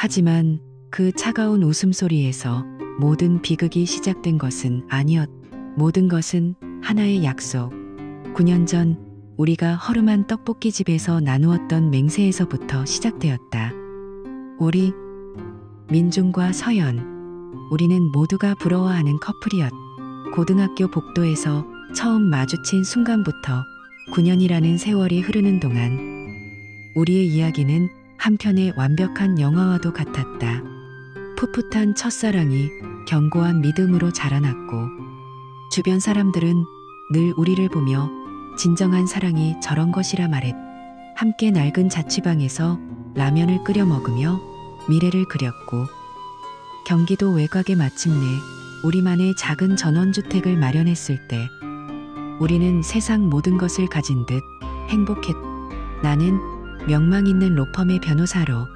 하지만 그 차가운 웃음소리에서 모든 비극이 시작된 것은 아니었. 모든 것은 하나의 약속. 9년 전 우리가 허름한 떡볶이집에서 나누었던 맹세에서부터 시작되었다. 우리, 민중과 서연, 우리는 모두가 부러워하는 커플이었. 고등학교 복도에서 처음 마주친 순간부터 9년이라는 세월이 흐르는 동안 우리의 이야기는 한편의 완벽한 영화와도 같았다. 풋풋한 첫사랑이 견고한 믿음으로 자라났고 주변 사람들은 늘 우리를 보며 진정한 사랑이 저런 것이라 말했. 함께 낡은 자취방에서 라면을 끓여 먹으며 미래를 그렸고 경기도 외곽에 마침내 우리만의 작은 전원주택을 마련했을 때 우리는 세상 모든 것을 가진 듯 행복했. 나는 명망 있는 로펌의 변호사로,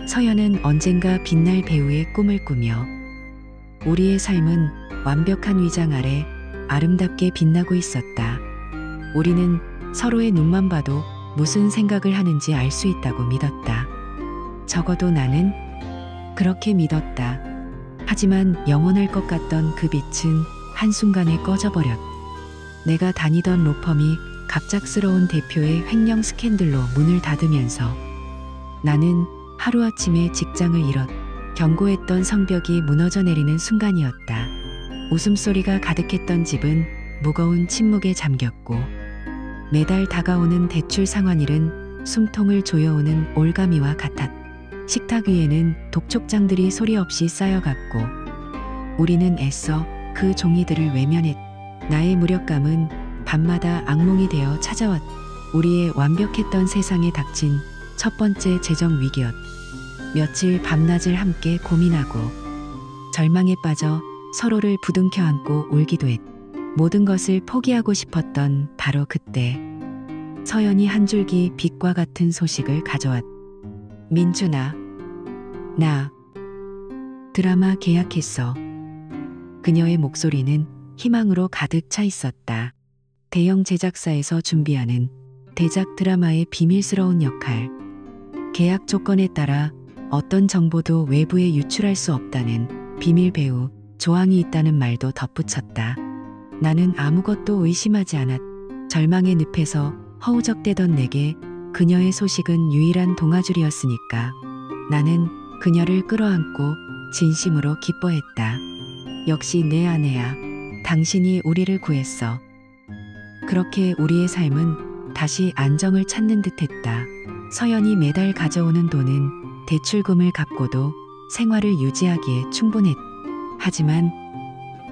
서연은 언젠가 빛날 배우의 꿈을 꾸며 우리의 삶은 완벽한 위장 아래 아름답게 빛나고 있었다. 우리는 서로의 눈만 봐도 무슨 생각을 하는지 알 수 있다고 믿었다. 적어도 나는 그렇게 믿었다. 하지만 영원할 것 같던 그 빛은 한순간에 꺼져버렸. 내가 다니던 로펌이 갑작스러운 대표의 횡령 스캔들로 문을 닫으면서 나는 하루아침에 직장을 잃었. 견고했던 성벽이 무너져 내리는 순간이었다. 웃음소리가 가득했던 집은 무거운 침묵에 잠겼고 매달 다가오는 대출 상환일은 숨통을 조여오는 올가미와 같았. 식탁 위에는 독촉장들이 소리 없이 쌓여갔고 우리는 애써 그 종이들을 외면했. 나의 무력감은 밤마다 악몽이 되어 찾아왔. 우리의 완벽했던 세상에 닥친 첫 번째 재정 위기였. 며칠 밤낮을 함께 고민하고 절망에 빠져 서로를 부둥켜 안고 울기도 했. 모든 것을 포기하고 싶었던 바로 그때 서연이 한 줄기 빛과 같은 소식을 가져왔. 민준아, 나 드라마 계약했어. 그녀의 목소리는 희망으로 가득 차 있었다. 대형 제작사에서 준비하는 대작 드라마의 비밀스러운 역할. 계약 조건에 따라 어떤 정보도 외부에 유출할 수 없다는 비밀 배우 조항이 있다는 말도 덧붙였다. 나는 아무것도 의심하지 않았. 절망의 늪에서 허우적대던 내게 그녀의 소식은 유일한 동아줄이었으니까 나는 그녀를 끌어안고 진심으로 기뻐했다. 역시 내 아내야. 당신이 우리를 구했어. 그렇게 우리의 삶은 다시 안정을 찾는 듯했다. 서연이 매달 가져오는 돈은 대출금을 갚고도 생활을 유지하기에 충분했. 하지만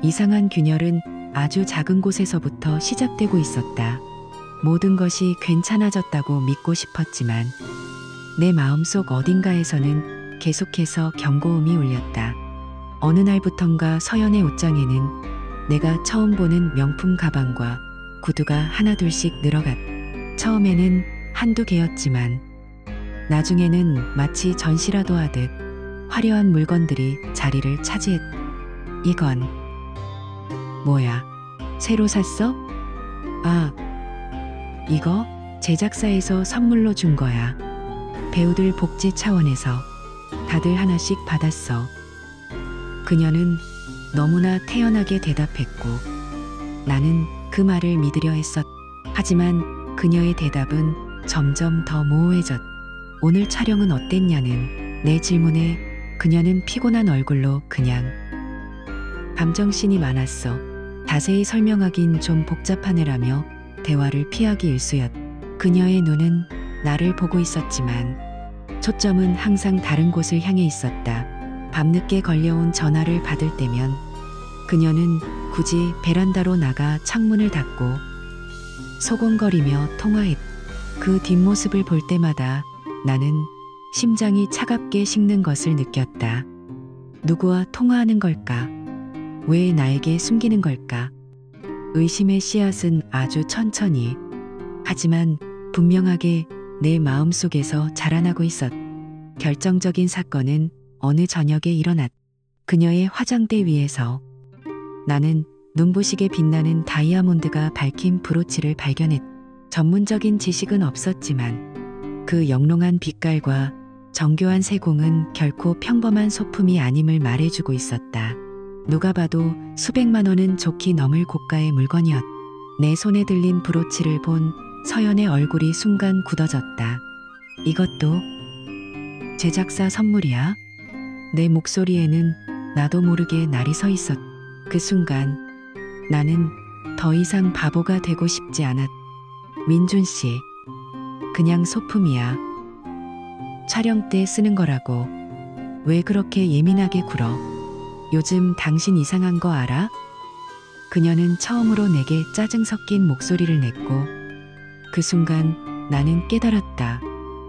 이상한 균열은 아주 작은 곳에서부터 시작되고 있었다. 모든 것이 괜찮아졌다고 믿고 싶었지만 내 마음속 어딘가에서는 계속해서 경고음이 울렸다. 어느 날부턴가 서연의 옷장에는 내가 처음 보는 명품 가방과 구두가 하나둘씩 늘어갔. 처음에는 한두 개였지만 나중에는 마치 전시라도 하듯 화려한 물건들이 자리를 차지했. 이건 뭐야? 새로 샀어? 아, 이거 제작사에서 선물로 준 거야. 배우들 복지 차원에서 다들 하나씩 받았어. 그녀는 너무나 태연하게 대답했고 나는 그 말을 믿으려 했었. 하지만 그녀의 대답은 점점 더 모호해졌. 오늘 촬영은 어땠냐는 내 질문에 그녀는 피곤한 얼굴로 그냥 감정신이 많았어. 자세히 설명하긴 좀 복잡하네라며 대화를 피하기 일쑤였. 그녀의 눈은 나를 보고 있었지만 초점은 항상 다른 곳을 향해 있었다. 밤늦게 걸려온 전화를 받을 때면 그녀는 굳이 베란다로 나가 창문을 닫고 소곤거리며 통화했. 그 뒷모습을 볼 때마다 나는 심장이 차갑게 식는 것을 느꼈다. 누구와 통화하는 걸까? 왜 나에게 숨기는 걸까? 의심의 씨앗은 아주 천천히 하지만 분명하게 내 마음속에서 자라나고 있었. 결정적인 사건은 어느 저녁에 일어났. 그녀의 화장대 위에서 나는 눈부시게 빛나는 다이아몬드가 밝힌 브로치를 발견했. 전문적인 지식은 없었지만 그 영롱한 빛깔과 정교한 세공은 결코 평범한 소품이 아님을 말해주고 있었다. 누가 봐도 수백만 원은 좋게 넘을 고가의 물건이었다. 내 손에 들린 브로치를 본 서연의 얼굴이 순간 굳어졌다. 이것도 제작사 선물이야? 내 목소리에는 나도 모르게 날이 서 있었다. 그 순간 나는 더 이상 바보가 되고 싶지 않았다. 민준 씨, 그냥 소품이야. 촬영 때 쓰는 거라고. 왜 그렇게 예민하게 굴어? 요즘 당신 이상한 거 알아? 그녀는 처음으로 내게 짜증 섞인 목소리를 냈고 그 순간 나는 깨달았다.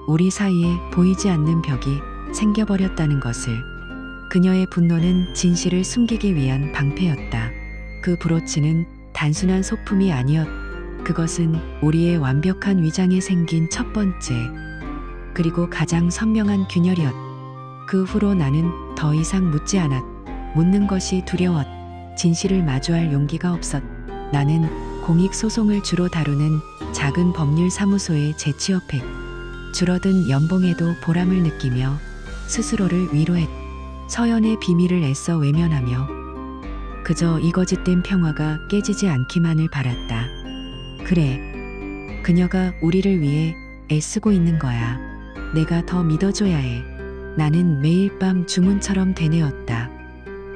우리 사이에 보이지 않는 벽이 생겨버렸다는 것을. 그녀의 분노는 진실을 숨기기 위한 방패였다. 그 브로치는 단순한 소품이 아니었다. 그것은 우리의 완벽한 위장에 생긴 첫 번째 그리고 가장 선명한 균열이었다. 그 후로 나는 더 이상 묻지 않았다. 묻는 것이 두려웠다. 진실을 마주할 용기가 없었다. 나는 공익소송을 주로 다루는 작은 법률사무소에 재취업했다. 줄어든 연봉에도 보람을 느끼며 스스로를 위로했다. 서연의 비밀을 애써 외면하며 그저 이 거짓된 평화가 깨지지 않기만을 바랐다. 그래, 그녀가 우리를 위해 애쓰고 있는 거야. 내가 더 믿어줘야 해. 나는 매일 밤 주문처럼 되뇌었다.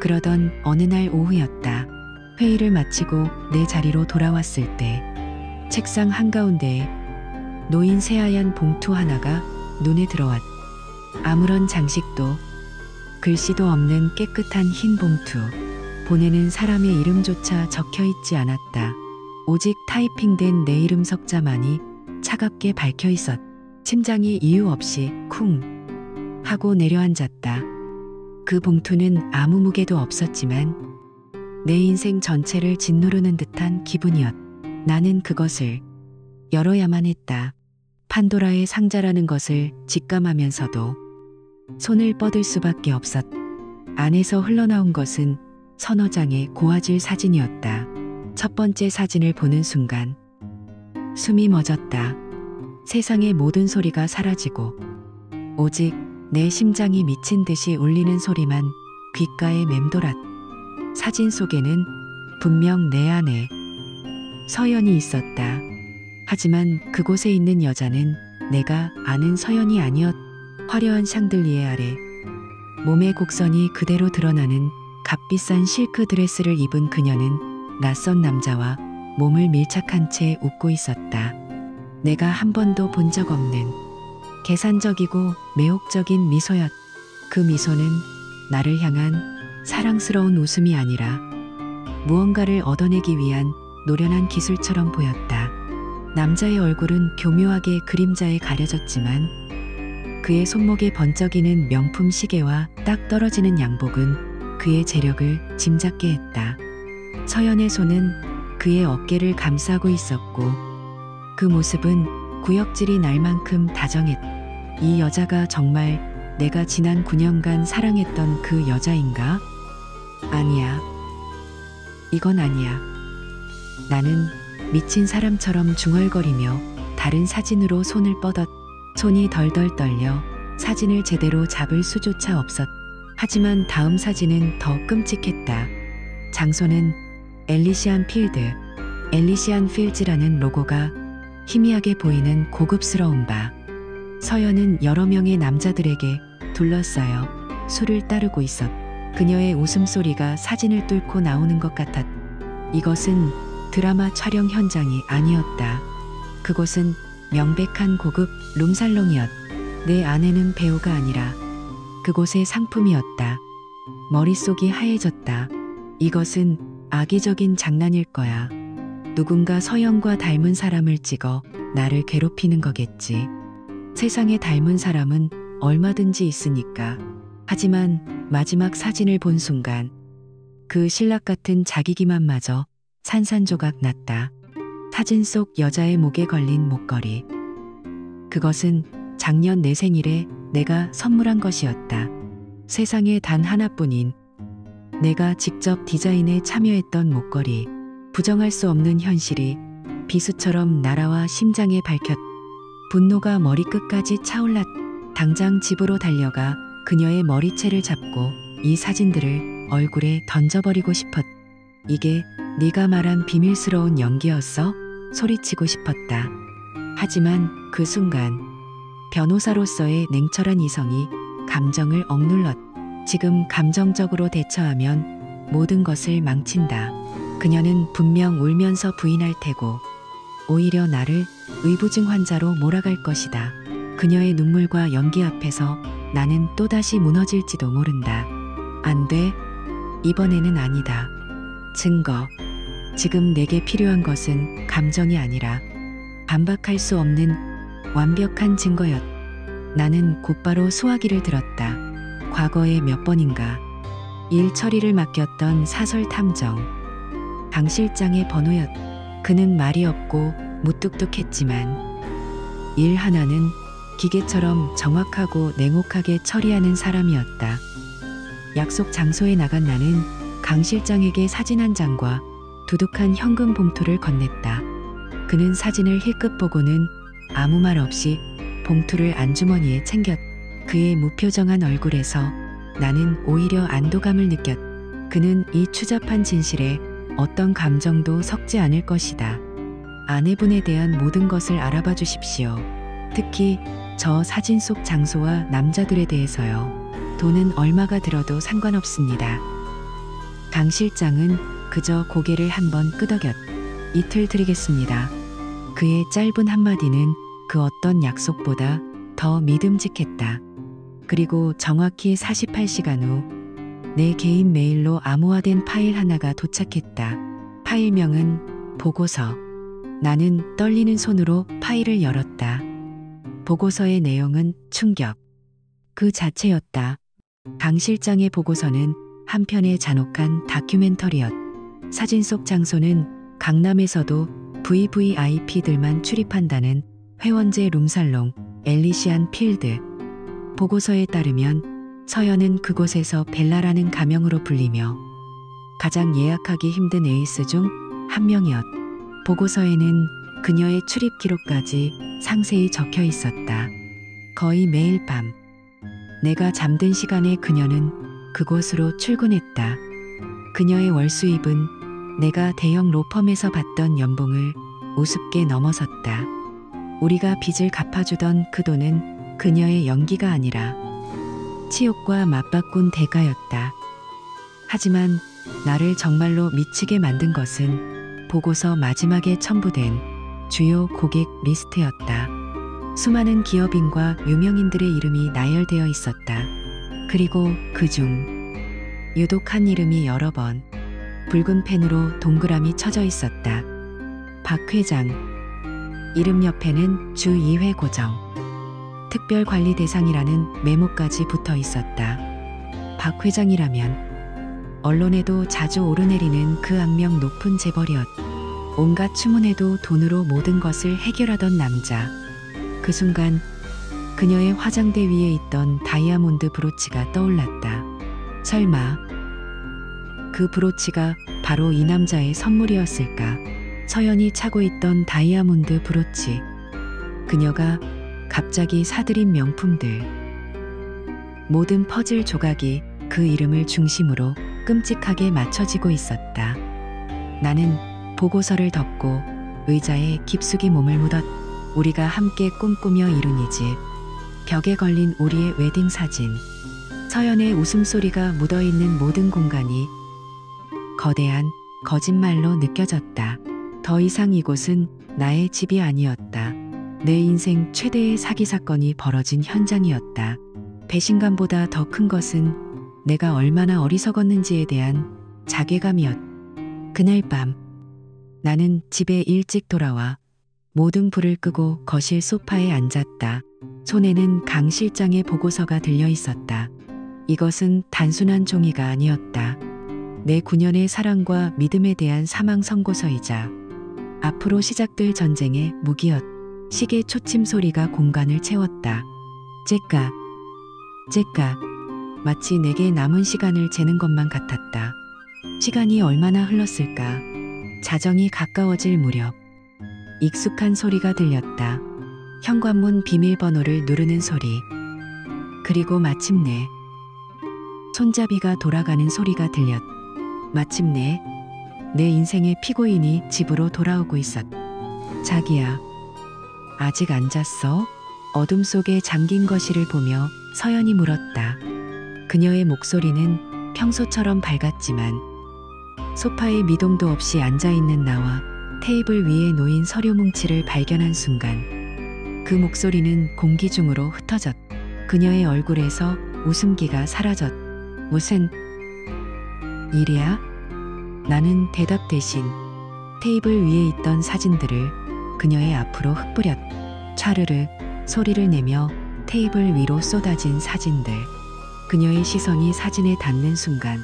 그러던 어느 날 오후였다. 회의를 마치고 내 자리로 돌아왔을 때 책상 한가운데에 놓인 새하얀 봉투 하나가 눈에 들어왔다. 아무런 장식도 글씨도 없는 깨끗한 흰 봉투. 보내는 사람의 이름조차 적혀있지 않았다. 오직 타이핑된 내 이름 석자만이 차갑게 박혀있었다. 심장이 이유 없이 쿵 하고 내려앉았다. 그 봉투는 아무 무게도 없었지만 내 인생 전체를 짓누르는 듯한 기분이었다. 나는 그것을 열어야만 했다. 판도라의 상자라는 것을 직감하면서도 손을 뻗을 수밖에 없었다. 안에서 흘러나온 것은 서너 장의 고화질 사진이었다. 첫 번째 사진을 보는 순간 숨이 멎었다. 세상의 모든 소리가 사라지고 오직 내 심장이 미친 듯이 울리는 소리만 귓가에 맴돌았다. 사진 속에는 분명 내 안에 서연이 있었다. 하지만 그곳에 있는 여자는 내가 아는 서연이 아니었다. 화려한 샹들리에 아래 몸의 곡선이 그대로 드러나는 값비싼 실크 드레스를 입은 그녀는 낯선 남자와 몸을 밀착한 채 웃고 있었다. 내가 한 번도 본 적 없는 계산적이고 매혹적인 미소였다. 그 미소는 나를 향한 사랑스러운 웃음이 아니라 무언가를 얻어내기 위한 노련한 기술처럼 보였다. 남자의 얼굴은 교묘하게 그림자에 가려졌지만 그의 손목에 번쩍이는 명품 시계와 딱 떨어지는 양복은 그의 재력을 짐작게 했다. 서연의 손은 그의 어깨를 감싸고 있었고 그 모습은 구역질이 날 만큼 다정했다. 이 여자가 정말 내가 지난 9년간 사랑했던 그 여자인가? 아니야. 이건 아니야. 나는 미친 사람처럼 중얼거리며 다른 사진으로 손을 뻗었다. 손이 덜덜 떨려 사진을 제대로 잡을 수조차 없었다. 하지만 다음 사진은 더 끔찍했다. 장소는 엘리시안 필드. 엘리시안 필즈라는 로고가 희미하게 보이는 고급스러운 바. 서연은 여러 명의 남자들에게 둘러싸여 술을 따르고 있었다. 그녀의 웃음소리가 사진을 뚫고 나오는 것 같았다. 이것은 드라마 촬영 현장이 아니었다. 그곳은 명백한 고급 룸살롱이었다. 내 아내는 배우가 아니라 그곳의 상품이었다. 머릿속이 하얘졌다. 이것은 악의적인 장난일 거야. 누군가 서연과 닮은 사람을 찍어 나를 괴롭히는 거겠지. 세상에 닮은 사람은 얼마든지 있으니까. 하지만 마지막 사진을 본 순간 그 신락 같은 자기기만마저 산산조각 났다. 사진 속 여자의 목에 걸린 목걸이. 그것은 작년 내 생일에 내가 선물한 것이었다. 세상에 단 하나뿐인 내가 직접 디자인에 참여했던 목걸이. 부정할 수 없는 현실이 비수처럼 날아와 심장에 밝혔다. 분노가 머리끝까지 차올랐다. 당장 집으로 달려가 그녀의 머리채를 잡고 이 사진들을 얼굴에 던져버리고 싶었다. 이게 네가 말한 비밀스러운 연기였어? 소리치고 싶었다. 하지만 그 순간 변호사로서의 냉철한 이성이 감정을 억눌렀다. 지금 감정적으로 대처하면 모든 것을 망친다. 그녀는 분명 울면서 부인할 테고 오히려 나를 의부증 환자로 몰아갈 것이다. 그녀의 눈물과 연기 앞에서 나는 또다시 무너질지도 모른다. 안 돼. 이번에는 아니다. 증거. 지금 내게 필요한 것은 감정이 아니라 반박할 수 없는 완벽한 증거였다. 나는 곧바로 수화기를 들었다. 과거에 몇 번인가 일 처리를 맡겼던 사설 탐정 강 실장의 번호였다. 그는 말이 없고 무뚝뚝했지만 일 하나는 기계처럼 정확하고 냉혹하게 처리하는 사람이었다. 약속 장소에 나간 나는 강 실장에게 사진 한 장과 두둑한 현금 봉투를 건넸다. 그는 사진을 힐끗 보고는 아무 말 없이 봉투를 안주머니에 챙겼다. 그의 무표정한 얼굴에서 나는 오히려 안도감을 느꼈다. 그는 이 추잡한 진실에 어떤 감정도 섞지 않을 것이다. 아내분에 대한 모든 것을 알아봐 주십시오. 특히 저 사진 속 장소와 남자들에 대해서요. 돈은 얼마가 들어도 상관없습니다. 강 실장은 그저 고개를 한번 끄덕였다. 이틀 드리겠습니다. 그의 짧은 한마디는 그 어떤 약속보다 더 믿음직했다. 그리고 정확히 48시간 후 내 개인 메일로 암호화된 파일 하나가 도착했다. 파일명은 보고서. 나는 떨리는 손으로 파일을 열었다. 보고서의 내용은 충격 그 자체였다. 강 실장의 보고서는 한 편의 잔혹한 다큐멘터리였다. 사진 속 장소는 강남에서도 VVIP들만 출입한다는 회원제 룸살롱 엘리시안 필드. 보고서에 따르면 서연은 그곳에서 벨라라는 가명으로 불리며 가장 예약하기 힘든 에이스 중 한 명이었다. 보고서에는 그녀의 출입 기록까지 상세히 적혀 있었다. 거의 매일 밤 내가 잠든 시간에 그녀는 그곳으로 출근했다. 그녀의 월 수입은 내가 대형 로펌에서 받던 연봉을 우습게 넘어섰다. 우리가 빚을 갚아주던 그 돈은 그녀의 연기가 아니라 치욕과 맞바꾼 대가였다. 하지만 나를 정말로 미치게 만든 것은 보고서 마지막에 첨부된 주요 고객 리스트였다. 수많은 기업인과 유명인들의 이름이 나열되어 있었다. 그리고 그중 유독 한 이름이 여러 번 붉은 펜으로 동그라미 쳐져 있었다. 박 회장. 이름 옆에는 주 2회 고정. 특별 관리 대상이라는 메모까지 붙어 있었다. 박 회장이라면 언론에도 자주 오르내리는 그 악명 높은 재벌이었다. 온갖 추문에도 돈으로 모든 것을 해결하던 남자. 그 순간 그녀의 화장대 위에 있던 다이아몬드 브로치가 떠올랐다. 설마 그 브로치가 바로 이 남자의 선물이었을까? 서연이 차고 있던 다이아몬드 브로치. 그녀가 갑자기 사들인 명품들. 모든 퍼즐 조각이 그 이름을 중심으로 끔찍하게 맞춰지고 있었다. 나는 보고서를 덮고 의자에 깊숙이 몸을 묻었다. 우리가 함께 꿈꾸며 이룬 이 집. 벽에 걸린 우리의 웨딩 사진. 서연의 웃음소리가 묻어있는 모든 공간이 거대한 거짓말로 느껴졌다. 더 이상 이곳은 나의 집이 아니었다. 내 인생 최대의 사기 사건이 벌어진 현장이었다. 배신감보다 더 큰 것은 내가 얼마나 어리석었는지에 대한 자괴감이었다. 그날 밤 나는 집에 일찍 돌아와 모든 불을 끄고 거실 소파에 앉았다. 손에는 강 실장의 보고서가 들려 있었다. 이것은 단순한 종이가 아니었다. 내 9년의 사랑과 믿음에 대한 사망 선고서이자 앞으로 시작될 전쟁의 무기였다. 시계 초침 소리가 공간을 채웠다. 째깍, 째깍. 마치 내게 남은 시간을 재는 것만 같았다. 시간이 얼마나 흘렀을까? 자정이 가까워질 무렵 익숙한 소리가 들렸다. 현관문 비밀번호를 누르는 소리. 그리고 마침내 손잡이가 돌아가는 소리가 들렸. 마침내 내 인생의 피고인이 집으로 돌아오고 있었. 자기야, 아직 안 잤어? 어둠 속에 잠긴 거실을 보며 서연이 물었다. 그녀의 목소리는 평소처럼 밝았지만 소파에 미동도 없이 앉아있는 나와 테이블 위에 놓인 서류 뭉치를 발견한 순간 그 목소리는 공기 중으로 흩어졌. 그녀의 얼굴에서 웃음기가 사라졌. 무슨 일이야? 나는 대답 대신 테이블 위에 있던 사진들을 그녀의 앞으로 흩뿌렸. 차르르 소리를 내며 테이블 위로 쏟아진 사진들. 그녀의 시선이 사진에 닿는 순간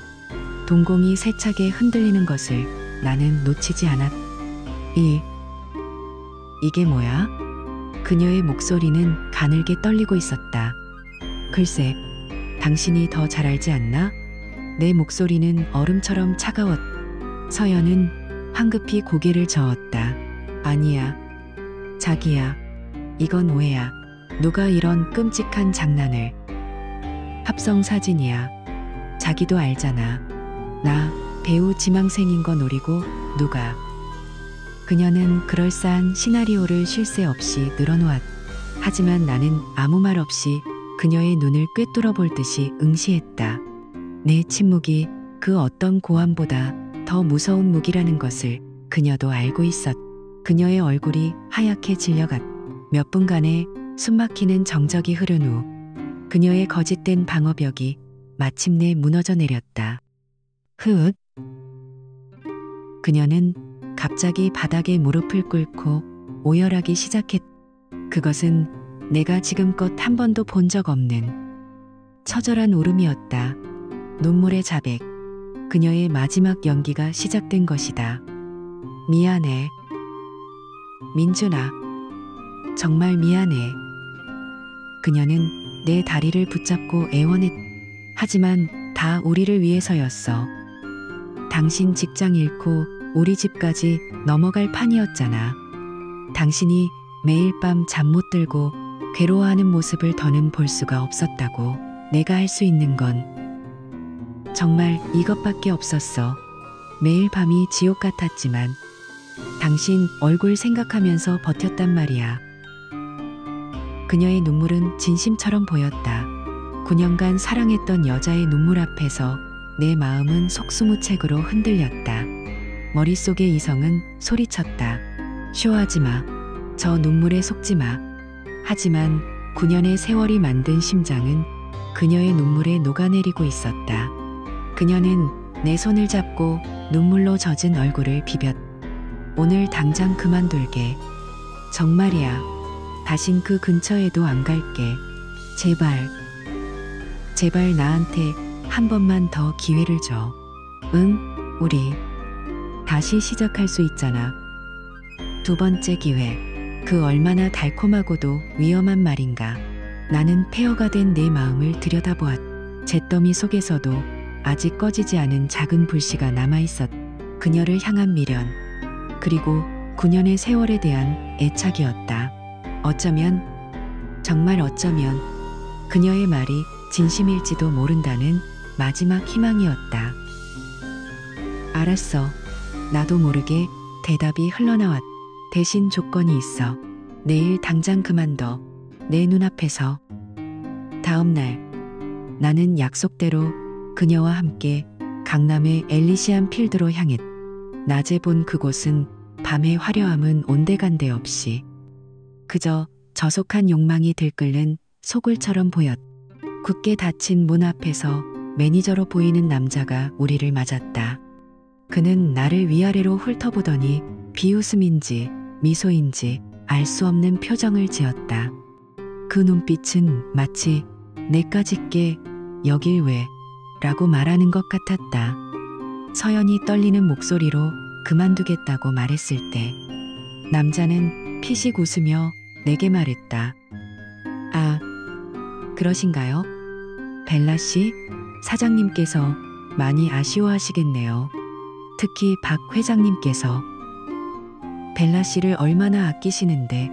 동공이 세차게 흔들리는 것을 나는 놓치지 않았. 이게 뭐야? 그녀의 목소리는 가늘게 떨리고 있었다. 글쎄, 당신이 더 잘 알지 않나? 내 목소리는 얼음처럼 차가웠. 서연은 황급히 고개를 저었다. 아니야, 자기야. 이건 오해야. 누가 이런 끔찍한 장난을. 합성 사진이야. 자기도 알잖아. 나 배우 지망생인 거 노리고 누가. 그녀는 그럴싸한 시나리오를 쉴 새 없이 늘어놓았. 하지만 나는 아무 말 없이 그녀의 눈을 꿰뚫어 볼 듯이 응시했다. 내 침묵이 그 어떤 고함보다 더 무서운 무기라는 것을 그녀도 알고 있었. 그녀의 얼굴이 하얗게 질려갔. 몇 분간의 숨막히는 정적이 흐른 후 그녀의 거짓된 방어벽이 마침내 무너져 내렸다. 흐읒. 그녀는 갑자기 바닥에 무릎을 꿇고 오열하기 시작했. 그것은 내가 지금껏 한 번도 본 적 없는 처절한 울음이었다. 눈물의 자백. 그녀의 마지막 연기가 시작된 것이다. 미안해. 민준아. 정말 미안해. 그녀는 내 다리를 붙잡고 애원했. 하지만 다 우리를 위해서였어. 당신 직장 잃고 우리 집까지 넘어갈 판이었잖아. 당신이 매일 밤 잠 못 들고 괴로워하는 모습을 더는 볼 수가 없었다고. 내가 할 수 있는 건 정말 이것밖에 없었어. 매일 밤이 지옥 같았지만 당신 얼굴 생각하면서 버텼단 말이야. 그녀의 눈물은 진심처럼 보였다. 9년간 사랑했던 여자의 눈물 앞에서 내 마음은 속수무책으로 흔들렸다. 머릿속의 이성은 소리쳤다. 쇼하지 마. 저 눈물에 속지 마. 하지만 9년의 세월이 만든 심장은 그녀의 눈물에 녹아내리고 있었다. 그녀는 내 손을 잡고 눈물로 젖은 얼굴을 비볐. 오늘 당장 그만둘게. 정말이야. 다신 그 근처에도 안 갈게. 제발. 제발 나한테 한 번만 더 기회를 줘. 응? 우리 다시 시작할 수 있잖아. 두 번째 기회. 그 얼마나 달콤하고도 위험한 말인가. 나는 폐허가 된 내 마음을 들여다보았. 잿더미 속에서도 아직 꺼지지 않은 작은 불씨가 남아있었. 그녀를 향한 미련. 그리고 9년의 세월에 대한 애착이었다. 어쩌면, 정말 어쩌면 그녀의 말이 진심일지도 모른다는 마지막 희망이었다. 알았어. 나도 모르게 대답이 흘러나왔. 대신 조건이 있어. 내일 당장 그만둬. 내 눈앞에서. 다음 날 나는 약속대로 그녀와 함께 강남의 엘리시안 필드로 향했. 낮에 본 그곳은 밤의 화려함은 온데간데 없이 그저 저속한 욕망이 들끓는 소굴처럼 보였. 굳게 닫힌 문 앞에서 매니저로 보이는 남자가 우리를 맞았다. 그는 나를 위아래로 훑어보더니 비웃음인지 미소인지 알 수 없는 표정을 지었다. 그 눈빛은 마치 내까짓게 여길 왜? 라고 말하는 것 같았다. 서연이 떨리는 목소리로 그만두겠다고 말했을 때 남자는 피식 웃으며 내게 말했다. 아, 그러신가요? 벨라 씨, 사장님께서 많이 아쉬워하시겠네요. 특히 박 회장님께서. 벨라 씨를 얼마나 아끼시는데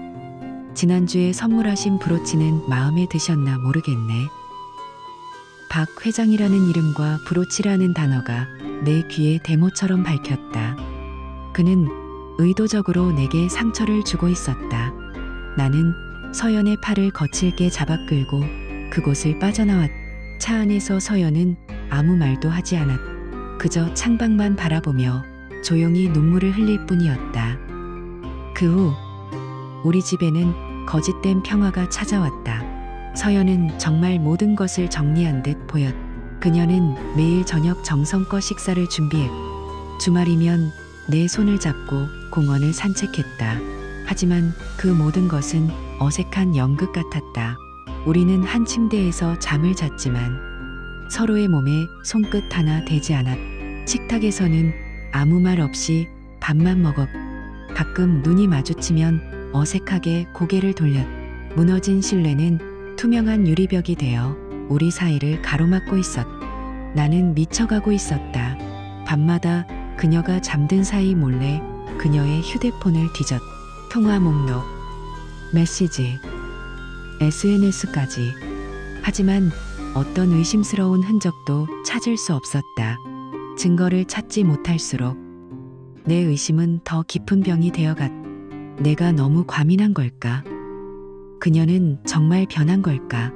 지난주에 선물하신 브로치는 마음에 드셨나 모르겠네. 박 회장이라는 이름과 브로치라는 단어가 내 귀에 대모처럼 밝혔다. 그는 의도적으로 내게 상처를 주고 있었다. 나는 서연의 팔을 거칠게 잡아 끌고 그곳을 빠져나왔다. 차 안에서 서연은 아무 말도 하지 않았다. 그저 창밖만 바라보며 조용히 눈물을 흘릴 뿐이었다. 그 후 우리 집에는 거짓된 평화가 찾아왔다. 서연은 정말 모든 것을 정리한 듯 보였다. 그녀는 매일 저녁 정성껏 식사를 준비했고 주말이면 내 손을 잡고 공원을 산책했다. 하지만 그 모든 것은 어색한 연극 같았다. 우리는 한 침대에서 잠을 잤지만 서로의 몸에 손끝 하나 대지 않았다. 식탁에서는 아무 말 없이 밥만 먹었고 가끔 눈이 마주치면 어색하게 고개를 돌렸다. 무너진 신뢰는 투명한 유리벽이 되어 우리 사이를 가로막고 있었다. 나는 미쳐가고 있었다. 밤마다 그녀가 잠든 사이 몰래 그녀의 휴대폰을 뒤졌다. 통화 목록, 메시지, SNS까지. 하지만 어떤 의심스러운 흔적도 찾을 수 없었다. 증거를 찾지 못할수록 내 의심은 더 깊은 병이 되어갔다. 내가 너무 과민한 걸까? 그녀는 정말 변한 걸까?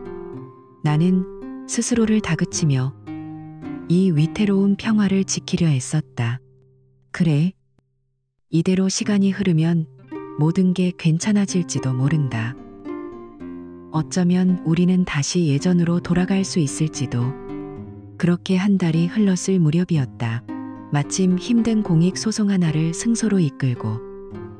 나는 스스로를 다그치며 이 위태로운 평화를 지키려 애썼다. 그래, 이대로 시간이 흐르면 모든 게 괜찮아질지도 모른다. 어쩌면 우리는 다시 예전으로 돌아갈 수 있을지도. 그렇게 한 달이 흘렀을 무렵이었다. 마침 힘든 공익 소송 하나를 승소로 이끌고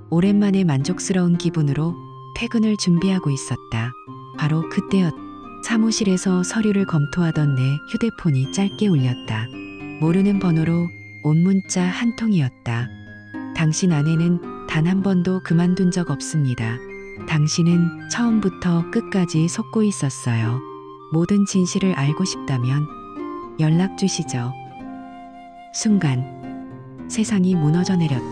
오랜만에 만족스러운 기분으로 퇴근을 준비하고 있었다. 바로 그때였다. 사무실에서 서류를 검토하던 내 휴대폰이 짧게 울렸다. 모르는 번호로 온 문자 한 통이었다. 당신 아내는 단 한 번도 그만둔 적 없습니다. 당신은 처음부터 끝까지 속고 있었어요. 모든 진실을 알고 싶다면 연락 주시죠. 순간 세상이 무너져 내렸다.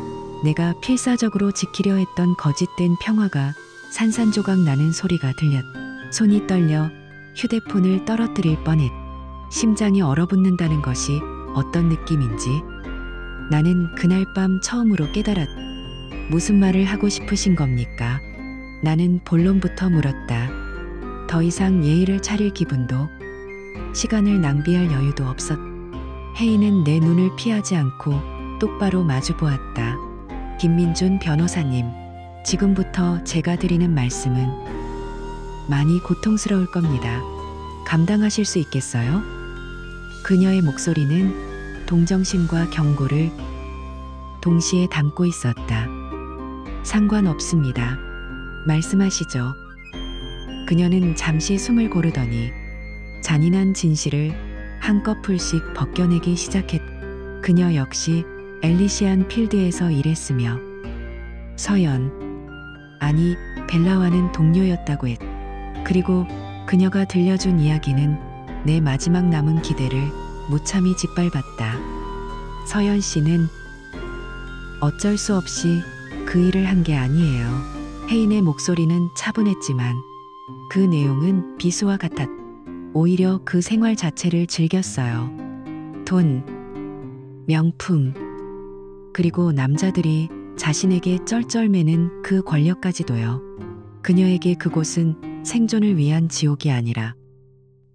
내가 필사적으로 지키려 했던 거짓된 평화가 산산조각 나는 소리가 들렸다. 손이 떨려 휴대폰을 떨어뜨릴 뻔했다. 심장이 얼어붙는다는 것이 어떤 느낌인지 나는 그날 밤 처음으로 깨달았다. 무슨 말을 하고 싶으신 겁니까? 나는 본론부터 물었다. 더 이상 예의를 차릴 기분도 시간을 낭비할 여유도 없었다. 혜인은 내 눈을 피하지 않고 똑바로 마주 보았다. 김민준 변호사님, 지금부터 제가 드리는 말씀은 많이 고통스러울 겁니다. 감당하실 수 있겠어요? 그녀의 목소리는 동정심과 경고를 동시에 담고 있었다. 상관없습니다. 말씀하시죠. 그녀는 잠시 숨을 고르더니 잔인한 진실을 한꺼풀씩 벗겨내기 시작했다. 그녀 역시 엘리시안 필드에서 일했으며 서연, 아니 벨라와는 동료였다고 했다. 그리고 그녀가 들려준 이야기는 내 마지막 남은 기대를 무참히 짓밟았다. 서연 씨는 어쩔 수 없이 그 일을 한 게 아니에요. 혜인의 목소리는 차분했지만 그 내용은 비수와 같았다. 오히려 그 생활 자체를 즐겼어요. 돈, 명품, 그리고 남자들이 자신에게 쩔쩔매는 그 권력까지도요. 그녀에게 그곳은 생존을 위한 지옥이 아니라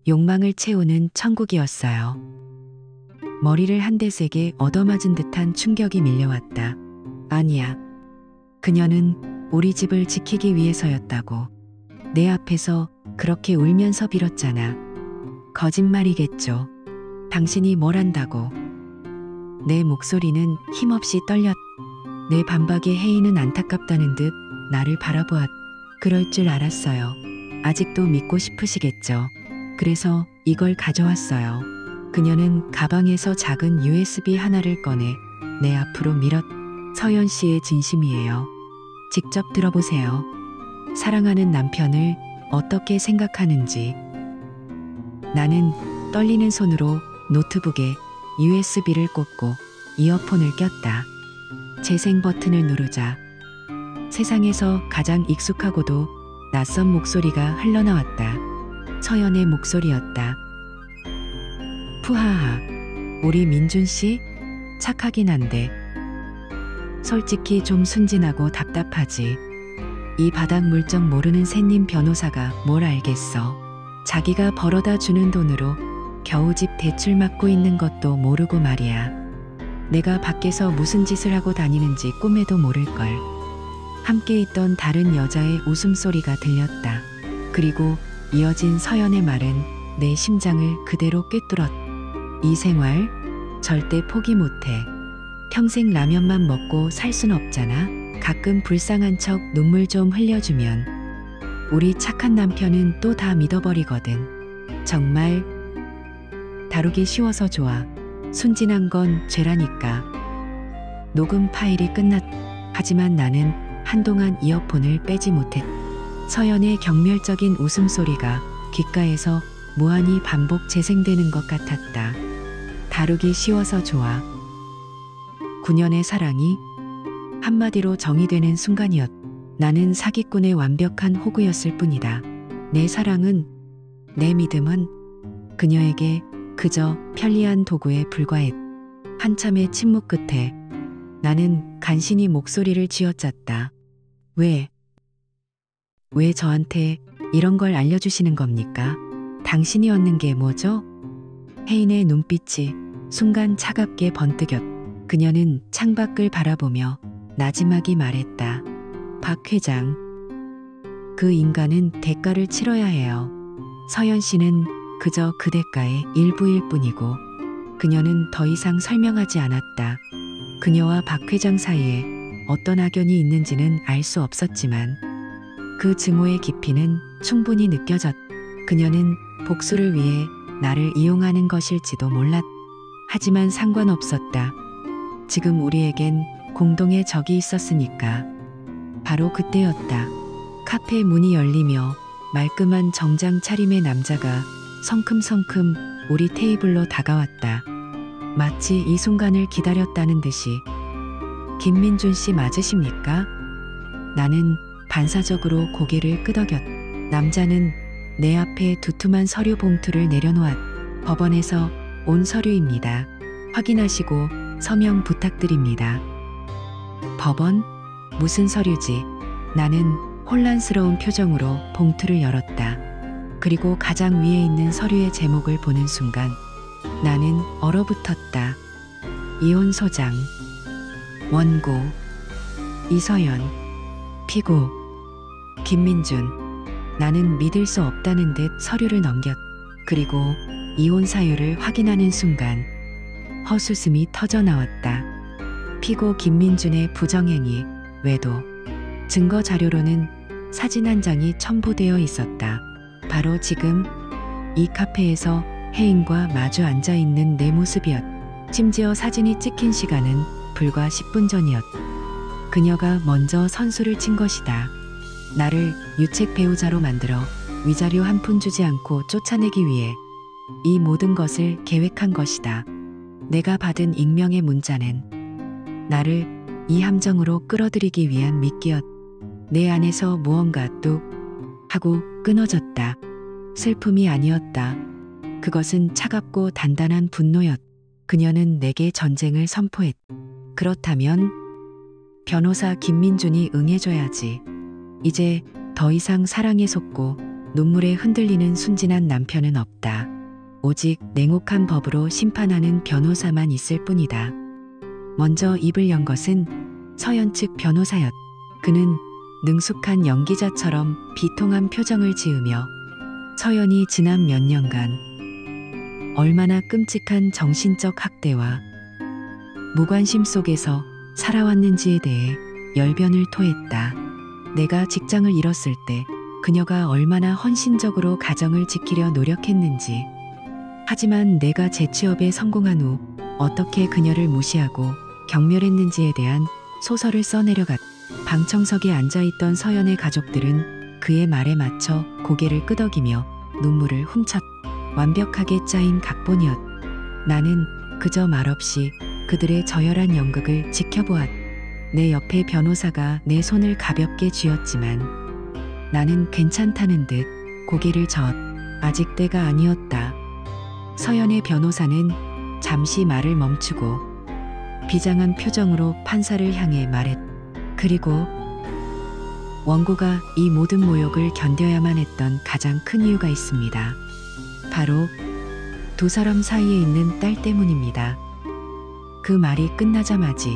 욕망을 채우는 천국이었어요. 머리를 한 대 세게 얻어맞은 듯한 충격이 밀려왔다. 아니야. 그녀는 우리 집을 지키기 위해서였다고. 내 앞에서 그렇게 울면서 빌었잖아. 거짓말이겠죠. 당신이 뭘 안다고. 내 목소리는 힘없이 떨렸다. 내 반박에 혜인은 안타깝다는 듯 나를 바라보았다. 그럴 줄 알았어요. 아직도 믿고 싶으시겠죠. 그래서 이걸 가져왔어요. 그녀는 가방에서 작은 USB 하나를 꺼내 내 앞으로 밀었다. 서연 씨의 진심이에요. 직접 들어보세요. 사랑하는 남편을 어떻게 생각하는지. 나는 떨리는 손으로 노트북에 USB를 꽂고 이어폰을 꼈다. 재생 버튼을 누르자 세상에서 가장 익숙하고도 낯선 목소리가 흘러나왔다. 서연의 목소리였다. 푸하하. 우리 민준 씨? 착하긴 한데 솔직히 좀 순진하고 답답하지. 이 바닥 물정 모르는 샌님 변호사가 뭘 알겠어. 자기가 벌어다 주는 돈으로 겨우 집 대출 맡고 있는 것도 모르고 말이야. 내가 밖에서 무슨 짓을 하고 다니는지 꿈에도 모를걸. 함께 있던 다른 여자의 웃음소리가 들렸다. 그리고 이어진 서연의 말은 내 심장을 그대로 꿰뚫었. 이 생활 절대 포기 못해. 평생 라면만 먹고 살 순 없잖아. 가끔 불쌍한 척 눈물 좀 흘려주면 우리 착한 남편은 또 다 믿어버리거든. 정말 다루기 쉬워서 좋아. 순진한 건 죄라니까. 녹음 파일이 끝났. 하지만 나는 한동안 이어폰을 빼지 못했. 서연의 경멸적인 웃음소리가 귓가에서 무한히 반복 재생되는 것 같았다. 다루기 쉬워서 좋아. 9년의 사랑이 한마디로 정의되는 순간이었. 나는 사기꾼의 완벽한 호구였을 뿐이다. 내 사랑은, 내 믿음은 그녀에게 그저 편리한 도구에 불과했. 한참의 침묵 끝에 나는 간신히 목소리를 쥐어짰다. 왜 저한테 이런 걸 알려주시는 겁니까? 당신이 얻는 게 뭐죠? 혜인의 눈빛이 순간 차갑게 번뜩였. 그녀는 창밖을 바라보며 나지막이 말했다. 박 회장, 그 인간은 대가를 치러야 해요. 서연 씨는 그저 그 대가의 일부일 뿐이고. 그녀는 더 이상 설명하지 않았다. 그녀와 박 회장 사이에 어떤 악연이 있는지는 알 수 없었지만 그 증오의 깊이는 충분히 느껴졌. 그녀는 복수를 위해 나를 이용하는 것일지도 몰랐. 하지만 상관없었다. 지금 우리에겐 공동의 적이 있었으니까. 바로 그때였다. 카페 문이 열리며 말끔한 정장 차림의 남자가 성큼성큼 우리 테이블로 다가왔다. 마치 이 순간을 기다렸다는 듯이. 김민준 씨 맞으십니까? 나는 반사적으로 고개를 끄덕였. 남자는 내 앞에 두툼한 서류 봉투를 내려놓았. 법원에서 온 서류입니다. 확인하시고 서명 부탁드립니다. 법원? 무슨 서류지? 나는 혼란스러운 표정으로 봉투를 열었다. 그리고 가장 위에 있는 서류의 제목을 보는 순간 나는 얼어붙었다. 이혼 소장. 원고. 이서연. 피고. 김민준. 나는 믿을 수 없다는 듯 서류를 넘겼. 그리고 이혼 사유를 확인하는 순간 헛웃음이 터져 나왔다. 피고 김민준의 부정행위, 외도. 증거 자료로는 사진 한 장이 첨부되어 있었다. 바로 지금 이 카페에서 혜인과 마주 앉아 있는 내 모습이었. 심지어 사진이 찍힌 시간은 불과 10분 전이었. 그녀가 먼저 선수를 친 것이다. 나를 유책 배우자로 만들어 위자료 한 푼 주지 않고 쫓아내기 위해 이 모든 것을 계획한 것이다. 내가 받은 익명의 문자는 나를 이 함정으로 끌어들이기 위한 미끼였. 내 안에서 무언가 뚝 하고 끊어졌다. 슬픔이 아니었다. 그것은 차갑고 단단한 분노였. 그녀는 내게 전쟁을 선포했. 그렇다면 변호사 김민준이 응해줘야지. 이제 더 이상 사랑에 속고 눈물에 흔들리는 순진한 남편은 없다. 오직 냉혹한 법으로 심판하는 변호사만 있을 뿐이다. 먼저 입을 연 것은 서연 측 변호사였. 그는 능숙한 연기자처럼 비통한 표정을 지으며 서연이 지난 몇 년간 얼마나 끔찍한 정신적 학대와 무관심 속에서 살아왔는지에 대해 열변을 토했다. 내가 직장을 잃었을 때 그녀가 얼마나 헌신적으로 가정을 지키려 노력했는지. 하지만 내가 재취업에 성공한 후 어떻게 그녀를 무시하고 경멸했는지에 대한 소설을 써내려갔. 방청석에 앉아있던 서연의 가족들은 그의 말에 맞춰 고개를 끄덕이며 눈물을 훔쳤. 완벽하게 짜인 각본이었. 나는 그저 말없이 그들의 저열한 연극을 지켜보았. 내 옆에 변호사가 내 손을 가볍게 쥐었지만 나는 괜찮다는 듯 고개를 저었. 아직 때가 아니었다. 서연의 변호사는 잠시 말을 멈추고 비장한 표정으로 판사를 향해 말했. 그리고 원고가 이 모든 모욕을 견뎌야만 했던 가장 큰 이유가 있습니다. 바로 두 사람 사이에 있는 딸 때문입니다. 그 말이 끝나자마자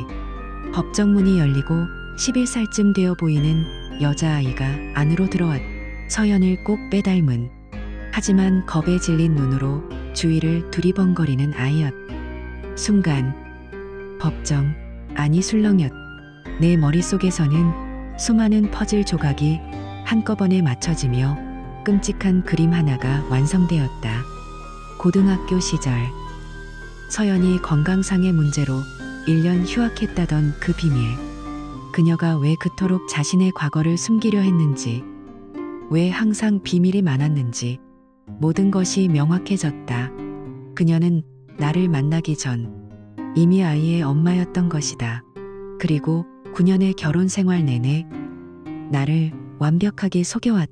법정문이 열리고 11살쯤 되어 보이는 여자아이가 안으로 들어왔. 서연을 꼭 빼닮은, 하지만 겁에 질린 눈으로 주위를 두리번거리는 아이였. 순간 법정, 아니 술렁였. 내 머릿속에서는 수많은 퍼즐 조각이 한꺼번에 맞춰지며 끔찍한 그림 하나가 완성되었다. 고등학교 시절 서연이 건강상의 문제로 1년 휴학했다던 그 비밀. 그녀가 왜 그토록 자신의 과거를 숨기려 했는지, 왜 항상 비밀이 많았는지 모든 것이 명확해졌다. 그녀는 나를 만나기 전 이미 아이의 엄마였던 것이다. 그리고 9년의 결혼 생활 내내 나를 완벽하게 속여왔.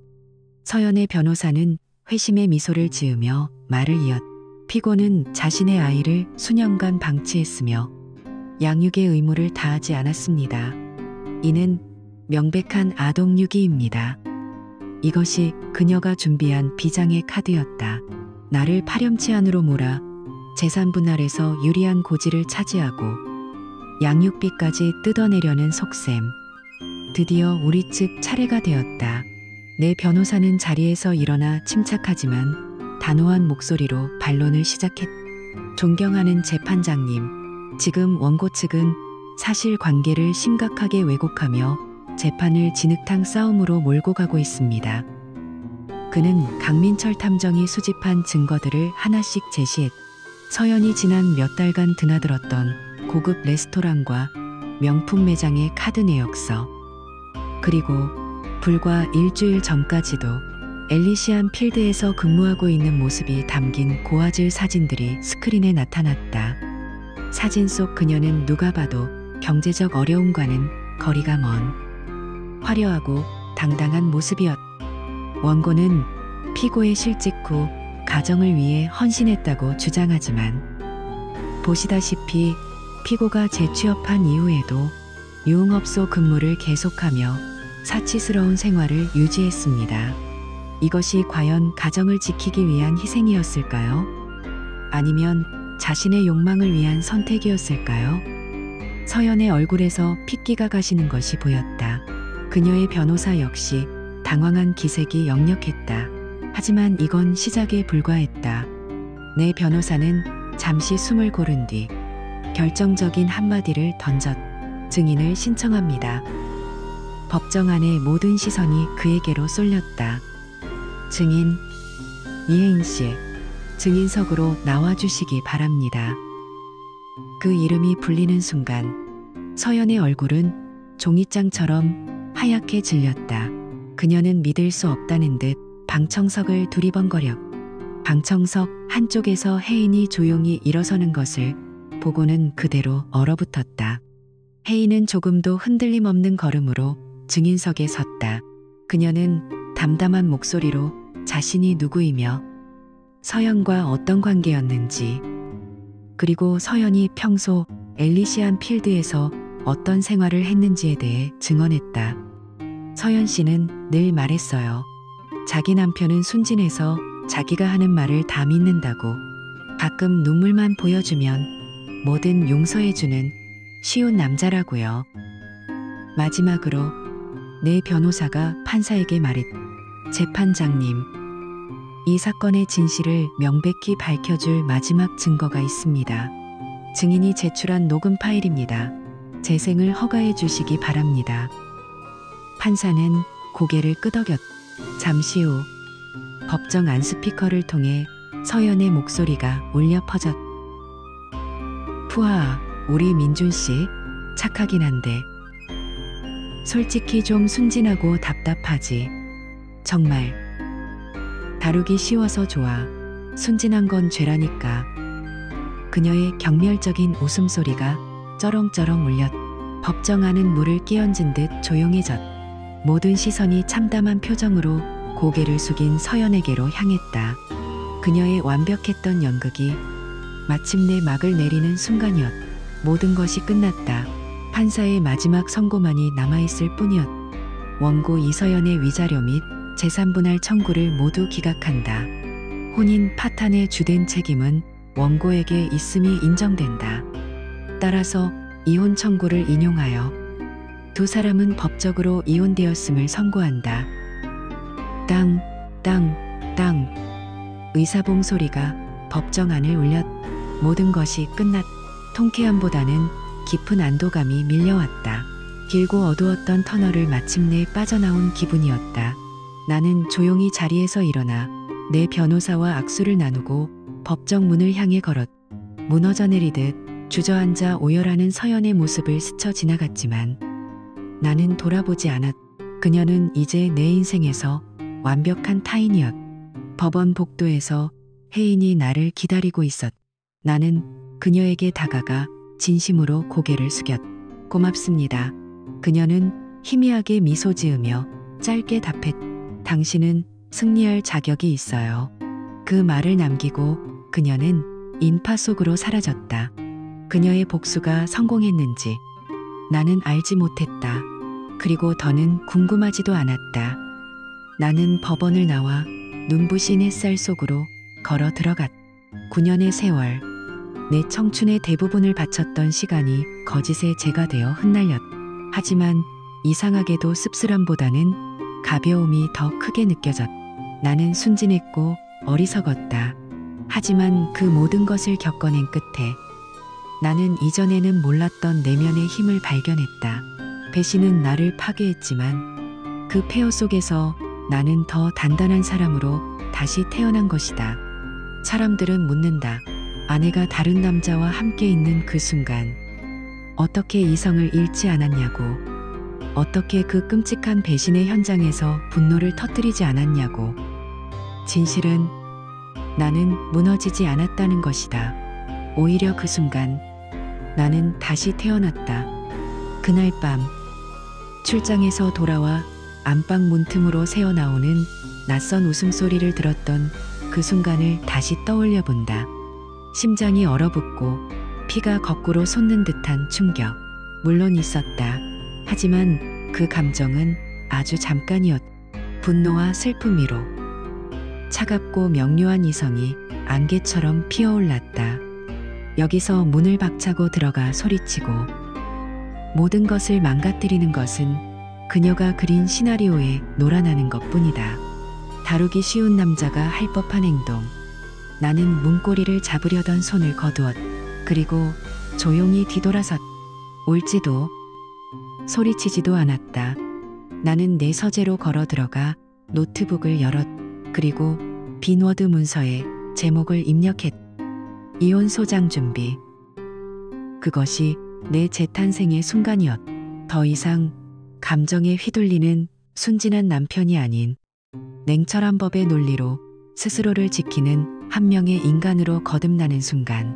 서연의 변호사는 회심의 미소를 지으며 말을 이었. 피고는 자신의 아이를 수년간 방치했으며 양육의 의무를 다하지 않았습니다. 이는 명백한 아동유기입니다. 이것이 그녀가 준비한 비장의 카드였다. 나를 파렴치 안으로 몰아 재산 분할에서 유리한 고지를 차지하고 양육비까지 뜯어내려는 속셈. 드디어 우리 측 차례가 되었다. 내 변호사는 자리에서 일어나 침착하지만 단호한 목소리로 반론을 시작했다. 존경하는 재판장님, 지금 원고 측은 사실관계를 심각하게 왜곡하며 재판을 진흙탕 싸움으로 몰고 가고 있습니다. 그는 강민철 탐정이 수집한 증거들을 하나씩 제시했다. 서연이 지난 몇 달간 드나들었던 고급 레스토랑과 명품 매장의 카드 내역서, 그리고 불과 일주일 전까지도 엘리시안 필드에서 근무하고 있는 모습이 담긴 고화질 사진들이 스크린에 나타났다. 사진 속 그녀는 누가 봐도 경제적 어려움과는 거리가 먼 화려하고 당당한 모습이었다. 원고는 피고의 실직 후 가정을 위해 헌신했다고 주장하지만 보시다시피 피고가 재취업한 이후에도 유흥업소 근무를 계속하며 사치스러운 생활을 유지했습니다. 이것이 과연 가정을 지키기 위한 희생이었을까요? 아니면 자신의 욕망을 위한 선택이었을까요? 서연의 얼굴에서 핏기가 가시는 것이 보였다. 그녀의 변호사 역시 당황한 기색이 역력했다. 하지만 이건 시작에 불과했다. 내 변호사는 잠시 숨을 고른 뒤 결정적인 한마디를 던졌. 증인을 신청합니다. 법정 안의 모든 시선이 그에게로 쏠렸다. 증인 이혜인 씨, 증인석으로 나와주시기 바랍니다. 그 이름이 불리는 순간 서연의 얼굴은 종이장처럼 하얗게 질렸다. 그녀는 믿을 수 없다는 듯 방청석을 두리번거렸. 방청석 한쪽에서 혜인이 조용히 일어서는 것을 보고는 그대로 얼어붙었다. 혜인은 조금도 흔들림 없는 걸음으로 증인석에 섰다. 그녀는 담담한 목소리로 자신이 누구이며 서연과 어떤 관계였는지, 그리고 서연이 평소 엘리시안 필드에서 어떤 생활을 했는지에 대해 증언했다. 서연 씨는 늘 말했어요. 자기 남편은 순진해서 자기가 하는 말을 다 믿는다고. 가끔 눈물만 보여주면 뭐든 용서해주는 쉬운 남자라고요. 마지막으로 내 변호사가 판사에게 말했. 재판장님, 이 사건의 진실을 명백히 밝혀줄 마지막 증거가 있습니다. 증인이 제출한 녹음 파일입니다. 재생을 허가해 주시기 바랍니다. 판사는 고개를 끄덕였. 잠시 후 법정 안 스피커를 통해 서연의 목소리가 울려 퍼졌. 푸하, 우리 민준 씨 착하긴 한데 솔직히 좀 순진하고 답답하지. 정말 다루기 쉬워서 좋아. 순진한 건 죄라니까. 그녀의 경멸적인 웃음소리가 쩌렁쩌렁 울렸. 법정 안은 물을 끼얹은 듯 조용해졌. 모든 시선이 참담한 표정으로 고개를 숙인 서연에게로 향했다. 그녀의 완벽했던 연극이 마침내 막을 내리는 순간이었. 모든 것이 끝났다. 판사의 마지막 선고만이 남아있을 뿐이었. 원고 이서연의 위자료 및 재산분할 청구를 모두 기각한다. 혼인 파탄의 주된 책임은 원고에게 있음이 인정된다. 따라서 이혼 청구를 인용하여 두 사람은 법적으로 이혼되었음을 선고한다. 땅, 땅, 땅. 의사봉 소리가 법정 안을 울렸. 모든 것이 끝났. 통쾌함보다는 깊은 안도감이 밀려왔다. 길고 어두웠던 터널을 마침내 빠져나온 기분이었다. 나는 조용히 자리에서 일어나 내 변호사와 악수를 나누고 법정 문을 향해 걸었. 무너져 내리듯 주저앉아 오열하는 서연의 모습을 스쳐 지나갔지만 나는 돌아보지 않았. 그녀는 이제 내 인생에서 완벽한 타인이었. 법원 복도에서 혜인이 나를 기다리고 있었. 나는 그녀에게 다가가 진심으로 고개를 숙였. 고맙습니다. 그녀는 희미하게 미소 지으며 짧게 답했. 당신은 승리할 자격이 있어요. 그 말을 남기고 그녀는 인파 속으로 사라졌다. 그녀의 복수가 성공했는지 나는 알지 못했다. 그리고 더는 궁금하지도 않았다. 나는 법원을 나와 눈부신 햇살 속으로 걸어 들어갔. 9년의 세월, 내 청춘의 대부분을 바쳤던 시간이 거짓의 재가 되어 흩날렸. 하지만 이상하게도 씁쓸함보다는 가벼움이 더 크게 느껴졌. 나는 순진했고 어리석었다. 하지만 그 모든 것을 겪어낸 끝에 나는 이전에는 몰랐던 내면의 힘을 발견했다. 배신은 나를 파괴했지만 그 폐허 속에서 나는 더 단단한 사람으로 다시 태어난 것이다. 사람들은 묻는다. 아내가 다른 남자와 함께 있는 그 순간 어떻게 이성을 잃지 않았냐고, 어떻게 그 끔찍한 배신의 현장에서 분노를 터뜨리지 않았냐고. 진실은 나는 무너지지 않았다는 것이다. 오히려 그 순간 나는 다시 태어났다. 그날 밤 출장에서 돌아와 안방 문틈으로 새어나오는 낯선 웃음소리를 들었던 그 순간을 다시 떠올려 본다. 심장이 얼어붙고 피가 거꾸로 솟는 듯한 충격. 물론 있었다. 하지만 그 감정은 아주 잠깐이었다. 분노와 슬픔 위로 차갑고 명료한 이성이 안개처럼 피어올랐다. 여기서 문을 박차고 들어가 소리치고 모든 것을 망가뜨리는 것은 그녀가 그린 시나리오에 놀아나는 것뿐이다. 다루기 쉬운 남자가 할 법한 행동. 나는 문고리를 잡으려던 손을 거두었. 그리고 조용히 뒤돌아섰. 울지도 소리치지도 않았다. 나는 내 서재로 걸어 들어가 노트북을 열었. 그리고 빈 워드 문서에 제목을 입력했. 이혼 소장 준비. 그것이 내 재탄생의 순간이었. 더 이상 감정에 휘둘리는 순진한 남편이 아닌 냉철한 법의 논리로 스스로를 지키는 한 명의 인간으로 거듭나는 순간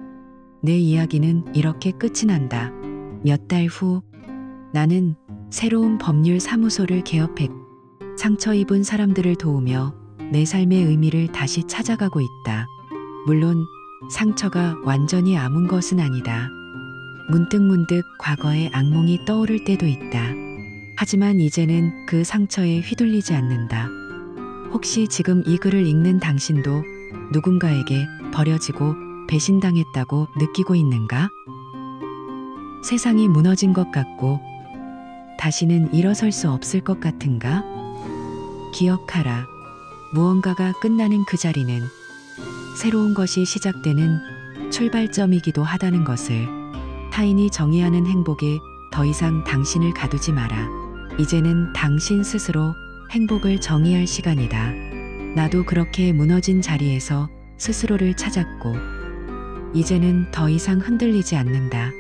내 이야기는 이렇게 끝이 난다. 몇 달 후 나는 새로운 법률 사무소를 개업했. 상처 입은 사람들을 도우며 내 삶의 의미를 다시 찾아가고 있다. 물론 상처가 완전히 아문 것은 아니다. 문득문득 과거의 악몽이 떠오를 때도 있다. 하지만 이제는 그 상처에 휘둘리지 않는다. 혹시 지금 이 글을 읽는 당신도 누군가에게 버려지고 배신당했다고 느끼고 있는가? 세상이 무너진 것 같고 다시는 일어설 수 없을 것 같은가? 기억하라. 무언가가 끝나는 그 자리는 새로운 것이 시작되는 출발점이기도 하다는 것을. 타인이 정의하는 행복에 더 이상 당신을 가두지 마라. 이제는 당신 스스로 행복을 정의할 시간이다. 나도 그렇게 무너진 자리에서 스스로를 찾았고 이제는 더 이상 흔들리지 않는다.